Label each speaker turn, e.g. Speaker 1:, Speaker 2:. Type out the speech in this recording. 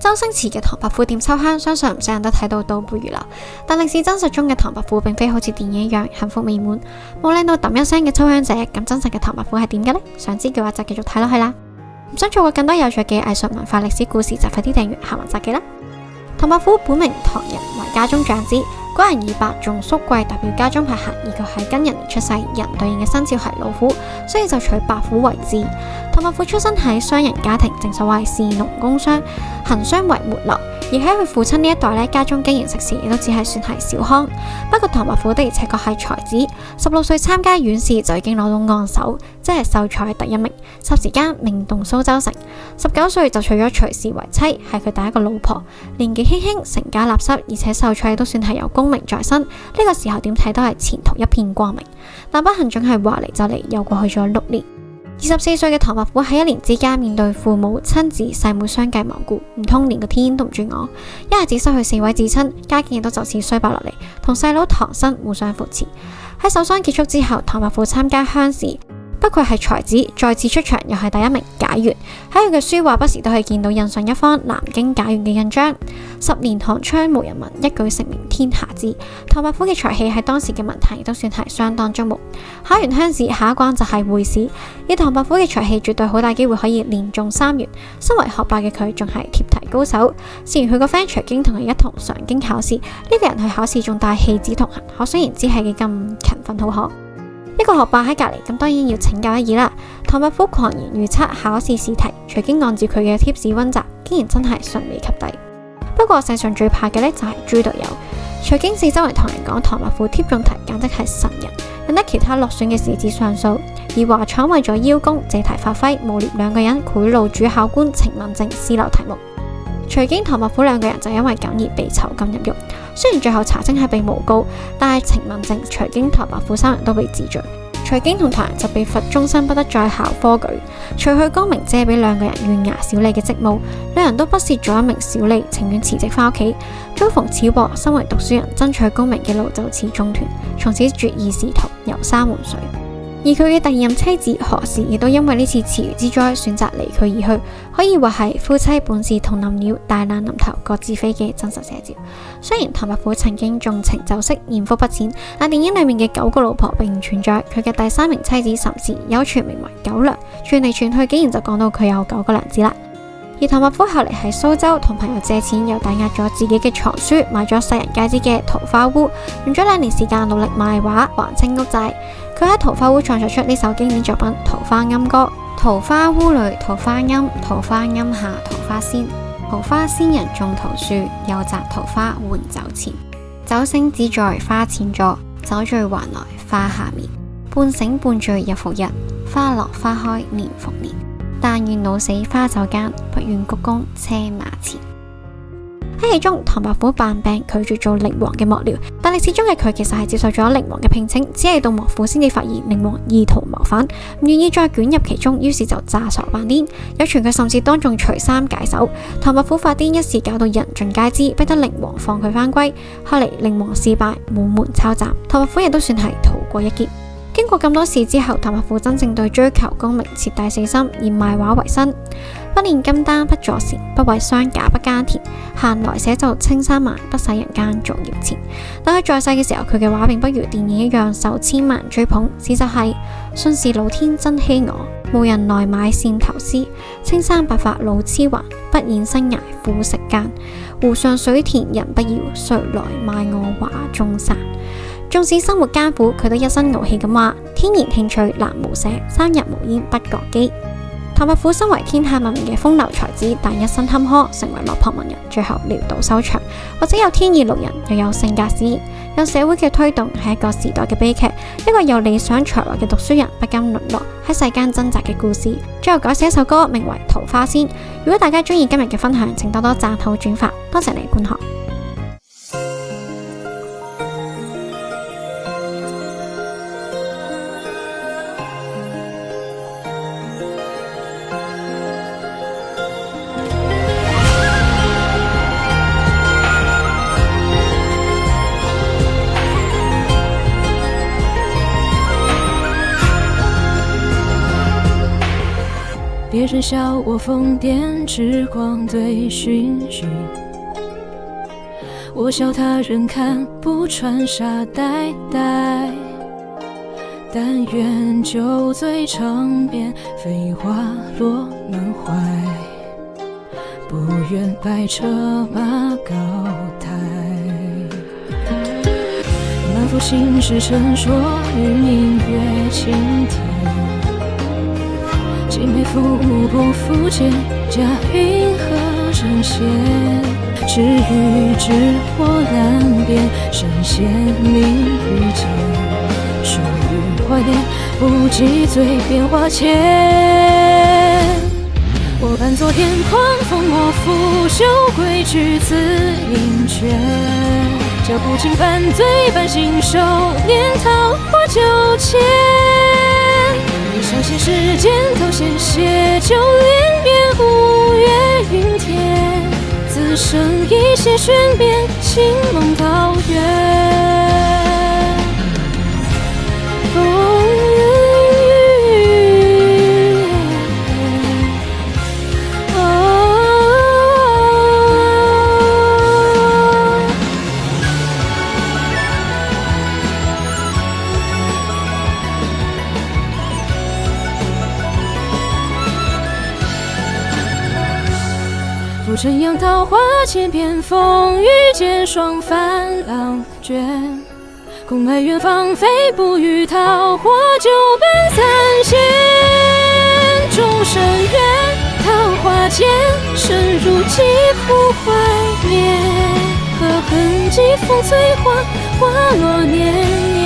Speaker 1: 周星馳嘅唐伯虎點秋香，相信唔少人都睇到倒背如流。但歷史真實中嘅唐伯虎並非好似電影一樣幸福美滿，冇靚到揼一聲嘅秋香姐。咁真實嘅唐伯虎係點嘅呢？想知嘅話就繼續睇落去啦。唔想錯過更多有趣嘅藝術文化歷史故事，就快啲訂閱行文雜記啦。唐伯虎本名唐寅，為家中長子。古人以伯仲叔貴代表家中排行，而佢喺庚寅年出世，寅對應嘅生肖係老虎，所以就取伯虎為字。唐伯虎出生喺商人家庭，正所謂士農工商，行商為末流。而喺佢父親呢一代呢，家中經營食肆亦都只係算係小康。不過唐伯虎的而且確係才子，16歲參加院試就已經攞到按手，即係秀才第一名，霎時間名動蘇州城。19歲就娶咗徐氏為妻，係佢第一個老婆。年紀輕輕成家立室，而且秀才都算係有功名在身，呢個時候點睇都係前途一片光明。但不幸總係話嚟就嚟，又過去咗6年。24歲嘅唐伯虎喺1年之間面對父母、親姊、細妹相繼亡故，唔通連個天都唔轉我，一下子失去4位至親，家境亦都就此衰敗落嚟，同細佬唐生互相扶持。喺守喪結束之後，唐伯虎參加鄉試，不愧係才子，再次出場又係第一名解元。喺佢嘅書畫不時都可以見到印上一方南京解元嘅印章。10年寒窗無人聞，一舉成名天下知。唐伯虎嘅才氣喺當時嘅文壇亦都算係相當矚目。考完鄉試，下一關就係會試。以唐伯虎嘅才氣，絕對好大機會可以連中3元。身為學霸嘅佢，仲係貼題高手。試完佢個 friend 徐經同佢一同上京考試，呢個人去考試仲帶戲子同行，可想而知係幾咁勤奮好學。一個學霸喺隔籬，咁當然要請教一二啦。唐伯虎狂言預測考試試題，徐經按照佢嘅貼士溫習，竟然真係順利及第。不過世上最怕嘅呢，就係豬隊友。徐經四周圍同人講唐伯虎貼中題簡直係神人，引得其他落選嘅士子上訴。而華昶為咗邀功，借題發揮，誣衊2個人賄賂主考官程文正私漏題目。徐經、唐伯虎2個人就因為咁而被囚禁入獄。雖然最後查清係被誣告，但係程文正、徐經、唐伯虎3人都被治罪。徐經同唐人就被罰終身不得再考科舉，除去光明借俾2個人縣衙小吏嘅職務，2人都不屑做一名小吏，情願辭職翻屋企。遭逢此禍，身為讀書人爭取功名嘅路就此中斷，從此絕意仕途，遊山玩水。而佢嘅第2任妻子何氏亦都因為呢次池魚之災選擇離佢而去，可以話係夫妻本是同林鳥，大難臨頭各自飛嘅真實寫照。雖然唐伯虎曾經縱情酒色，艷福不淺，但電影裏面嘅9個老婆並唔存在。佢嘅第3名妻子岑氏有傳名為9娘，傳嚟傳去竟然就講到佢有9個娘子啦。而唐伯虎後嚟喺蘇州同朋友借錢，又抵押咗自己嘅藏書，買咗世人皆知嘅《桃花塢》，用咗2年時間努力賣畫還清屋債。佢喺《桃花塢》創作出呢首經典作品《桃花庵歌》：桃花塢裏桃花庵，桃花庵下桃花仙。桃花仙人種桃樹，又摘桃花換酒錢。酒醒只在花前坐，酒醉還來花下眠。半醒半醉日復日，花落花開年復年。但願老死花酒間，不願鞠躬車馬前。喺戲中，唐伯虎扮病拒絕做寧王嘅幕僚，但歷史中嘅佢其實係接受咗寧王嘅聘請，只係到幕府先至發現寧王意圖謀反，唔願意再捲入其中，於是就詐傻扮癲。有傳佢甚至當眾除衫解手。唐伯虎發癲一事搞到人盡皆知，逼得寧王放佢返歸。後嚟寧王事敗，滿門抄斬，唐伯虎亦都算係逃過一劫。經過咁多事之後，唐伯虎真正對追求功名徹底死心，以賣畫為生。不煉金丹不坐禪，不為商賈不耕田。閒來寫就青衫埋，不使人間造業錢。但佢在世嘅時候，佢嘅畫並不如電影一樣受千萬追捧。事實係，信是老天真欺我，無人來買線頭絲。青衫白髮老痴還，不厭生涯苦食間。湖上水田人不要，誰來買我畫中山？縱使生活艱苦，佢都一身傲氣咁話：天然興趣難無捨，3日無煙不覺飢。唐伯虎身為天下聞名嘅風流才子，但一生坎坷，成為落魄文人，最後潦倒收場。或者有天意路人，又有性格使然，有社會嘅推動，係一個時代嘅悲劇。一個有理想才華嘅讀書人，不甘淪落，喺世間掙扎嘅故事。最後改寫一首歌，名為《桃花仙》。如果大家中意今日嘅分享，請多多讚好轉發，多謝你觀看。
Speaker 2: 別夜深笑我疯癫，痴狂对醺醺。我笑他人看不穿，傻呆呆。但愿酒醉长鞭，飞花落满怀。不愿白车马高台。满腹心事陈说与明月倾听。敬佩父母不负肩，佳云何成仙？知遇知火难辨，神仙明与剑。疏于怀念，不及醉变化前。我伴昨天狂风莫负，酒归去自饮绝。脚步轻半醉半醒，少年桃花酒笺。你相信世间头衔写，就连绵五月云天。此生一些悬变，情梦桃源。风浮沉杨桃花千片，风雨间霜帆浪卷。空埋远方飞，不与桃花酒伴三仙。众生缘，桃花间，深入疾苦怀念。何痕迹风催花，花落年。